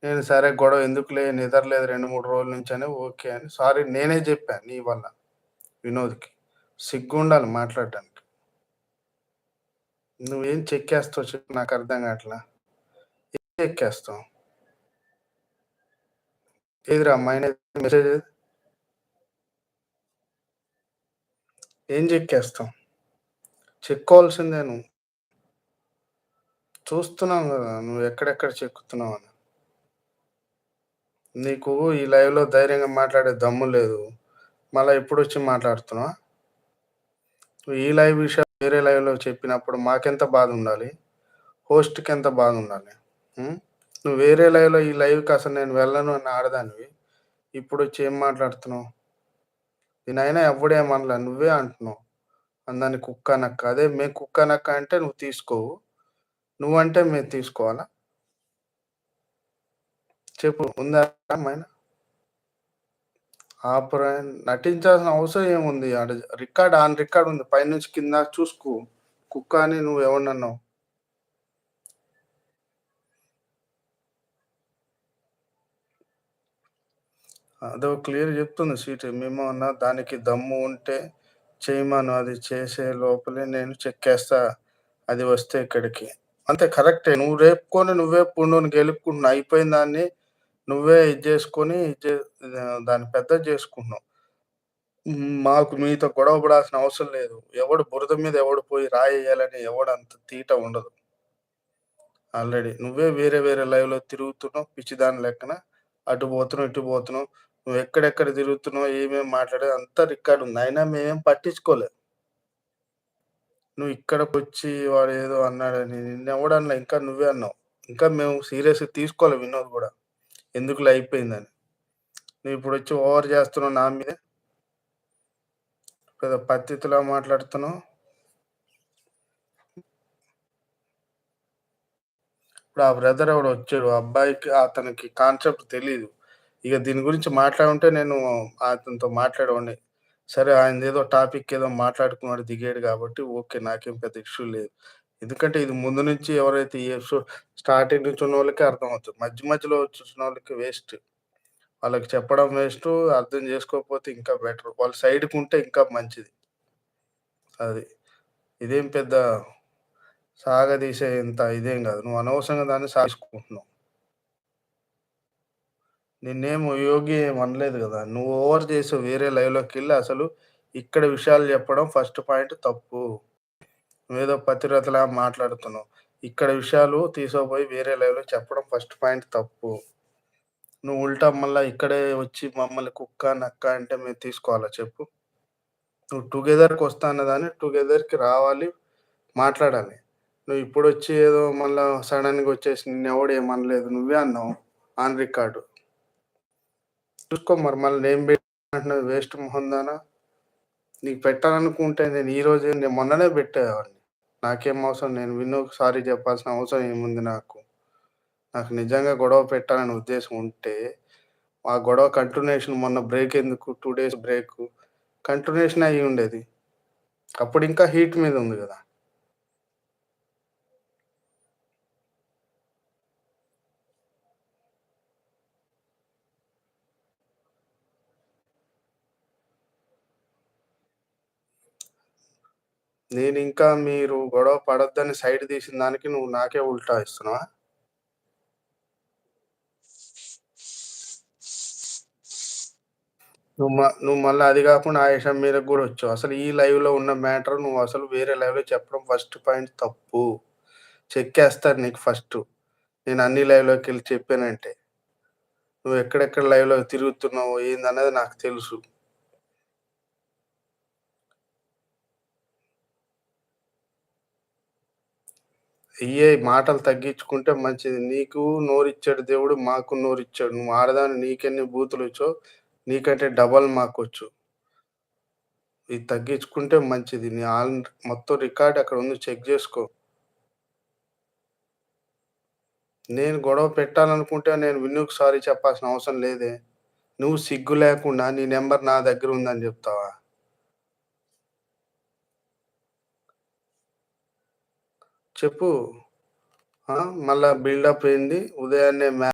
నేను సరే గొడవ ఎందుకులే నిద్రలేదు 2, 3 రోజుల నుంచని ఓకే అని సారీ నేనే జెప్పా నీ వల్ల వినోద్‌కి. సిగ్గుండాలి మాట్లాడడానికి. నువ్వేం చెక్కేస్తావు చెప్పు నాకర్థం గాట్లా. ఏం చెక్కేస్తావు? ఏదిరా మైనేది మెసేజ్ ఏది? ఏం చెక్కేస్తావు? చెక్కోవాల్సిందే నువ్వు. చూస్తున్నాను గదా! నువ్వు ఎక్కడెక్కడ చెక్కుతున్నావని. నీకు ఈ లైవ్‌లో ధైర్యంగా మాట్లాడే దమ్ము లేదు. మళ్ళా ఇప్పుడొచ్చి మాట్లాడుతున్నావా? ఈ లైవ్ విషయం వేరే లైవ్‌లో చెప్పినప్పుడు మాకెంత బాధుండాలి? హోస్ట్‌కెంత బాధుండాలి? హ్మ్. నువ్వు వేరే లైవ్‌లో ఈ లైవ్‌కి అసలు నేను వెళ్ళను అని ఆడదానివి. ఇప్పుడొచ్చి ఏం మాట్లాడుతున్నావు? నేనైనా ఎవ్వడేమనలే. నువ్వే అంటున్నావు. దాన్ని కుక్క, నక్క. అదే మేము కుక్క, నక్క అంటే నువ్వు తీసుకోవు. నువ్వంటే మేము తీసుకోవాలా? చెప్పు ఉందా మైనా? ఆపురా నటించాల్సిన అవసరం ఏముంది? ఆడ రికార్డ్ ఆన్ రికార్డ్ ఉంది. పైనుంచి కింద చూసుకో. కుక్క అని నువ్వు ఎవరినన్నావు? అదో క్లియర్ చెప్తుంది సీటు. మేమన్నా దానికి దమ్ము ఉంటే చేయమను. అది చేసే లోపలే నేను చెక్కేస్తా. అది వస్తే ఇక్కడికి. అంతే కరెక్టే. నువ్వు రేపుకొని నువ్వే పుండుని గెలుక్కుంటున్నావు. అయిపోయిన దాన్ని నువ్వే ఇది జేసుకొని దాన్ని పెద్దది జేసుకుంటున్నావు. మాకు మీతో గొడవ పడాల్సిన అవసరం లేదు. ఎవడు బురద మీద ఎవడు పోయి రాయేయాలని ఎవడంత తీట ఉండదు. ఆల్రెడీ. నువ్వే వేరే వేరే లైవ్‌లో తిరుగుతున్నావు పిచ్చిదాని లెక్కన. అటు పోతున్నావు, ఇటు పోతున్నావు. నువ్వెక్కడెక్కడ తిరుగుతున్నావు, ఏమేమి మాట్లాడావు అంతా రికార్డ్ ఉంది. అయినా మేమేం పట్టించుకోలే. నువ్వు ఇక్కడికొచ్చి వాడేదో అన్నాడని నిన్నెవడనలే ఇంకా నువ్వే అన్నావు. ఇంకా మేము సీరియస్‌గా తీసుకోలే వినోద్ గూడా. ఎందుకులే అయిపోయిందని. నువ్విప్పుడొచ్చి ఓవర్ జేస్తున్నావు నా మీదే. పెద్ద పత్తితిలా మాట్లాడుతున్నావు. ఇప్పుడు ఆ బ్రదర్ ఎవడో వచ్చాడు. ఆ అబ్బాయికి అతనికి కాన్సెప్ట్ తెలీదు. ఇక దీని గురించి మాట్లాడుంటే నేను అతనితో మాట్లాడేవాడిని. సరే ఆయనదేదో టాపిక్ ఏదో మాట్లాడుకున్నాడు దిగాడు కాబట్టి ఓకే. నాకేం పెద్ద ఇష్యూ లేదు. ఎందుకంటే ఇది ముందు నుంచి ఎవరైతే ఈ ఎపిసోడ్ స్టార్టింగ్ నుంచి ఉన్నోళ్ళకే అర్థమవుతది. మధ్య మధ్యలో వచ్చేసినోళ్ళకి వేస్ట్. వాళ్ళకి చెప్పడం వేస్టు. అర్థం చేసుకోకపోతే ఇంకా బెటర్. వాళ్ళు సైడ్‌కుంటే ఇంకా మంచిది. అది. ఇదేం పెద్ద సాగదీసేంత ఇదేం గాదు. నువ్వు అనవసరంగా దాన్ని సాగదీసుకుంటున్నావు. నిన్నేమి యోగి ఏమి అనలేదు గదా! నువ్వు ఓవర్ చేసావు వేరే లైవ్‌లోకెళ్ళి అసలు ఇక్కడ విషయాలు చెప్పడం ఫస్ట్ పాయింట్ తప్పు. నువ్వేదో పతివ్రతలా మాట్లాడుతున్నావు. ఇక్కడ విషయాలు తీసుకుపోయి వేరే లైవ్‌లో చెప్పడం ఫస్ట్ పాయింట్ తప్పు. నువ్వు ఉల్టా మళ్ళా ఇక్కడే వచ్చి మమ్మల్ని కుక్క, నక్క అంటే మేము తీసుకోవాలా చెప్పు? నువ్వు టుగెదర్‌కొస్తా అన్నదాన్ని టుగెదర్‌కి రావాలి, మాట్లాడాలి. నువ్వు ఇప్పుడొచ్చి ఏదో మళ్ళా సడెన్‌గా వచ్చేసి నిన్నెవడు ఏమనలేదు. నువ్వే అన్నావు ఆన్ రికార్డ్. చూసుకో మరి మళ్ళీ నేను అంటున్నావు వేస్ట్ మొహందానా. నీకు పెట్టాలనుకుంటే నేను ఈరోజే నేను మొన్ననే పెట్టేవాడిని. నాకేం అవసరం నేను విన్నోకి సారీ చెప్పాల్సిన అవసరం ఏముంది నాకు. నాకు నిజంగా గొడవ పెట్టాలనే ఉద్దేశం ఉంటే, ఆ గొడవ కంటిన్యూయేషన్ మొన్న బ్రేక్ ఎందుకు 2 డేస్ బ్రేకు. కంటిన్యూయేషన్ అయ్యి ఉండేది. అప్పుడింకా హీట్ మీద ఉంది గదా! నేనింకా మీరు గొడవ పడొద్దని సైడ్ తీసిన దానికి నువ్వు నాకే ఉల్టా ఇస్తున్నావా? నువ్వు మళ్ళా అది గాకుండా ఆ విషయం మీదకి గూడా వచ్చావు. అసలు ఈ లైవ్‌లో ఉన్న మ్యాటర్ నువ్వు అసలు వేరే లైవ్‌లో చెప్పడం ఫస్ట్ పాయింట్ తప్పు. చెక్కేస్తాను నీకు ఫస్టు. నేను అన్ని లైవ్‌లోకెళ్ళి చెప్పానంటే. నువ్వు ఎక్కడెక్కడ లైవ్‌లో తిరుగుతున్నావో ఏందన్నది నాకు తెలుసు. మాటలు తగ్గించుకుంటే మంచిది. నీకు నోరిచ్చాడు దేవుడు, మాకు నోరిచ్చాడు. నువ్వు ఆడదానివి నీకెన్ని బూతులొచ్చో, నీకంటే డబల్ మాకొచ్చు. ఇది తగ్గించుకుంటే మంచిది. నీ మొత్తం రికార్డ్ అక్కడ ఉంది చెక్ జేసుకో. నేను గొడవ పెట్టాలనుకుంటే నేను విన్నూకి సారీ చెప్పాల్సిన అవసరం లేదే. నువ్వు సిగ్గు లేకుండా నీ నంబర్ నా దగ్గరుందని జెప్తావా? చెప్పు. మళ్ళా బిల్డప్ ఏంది? ఉదయాన్నే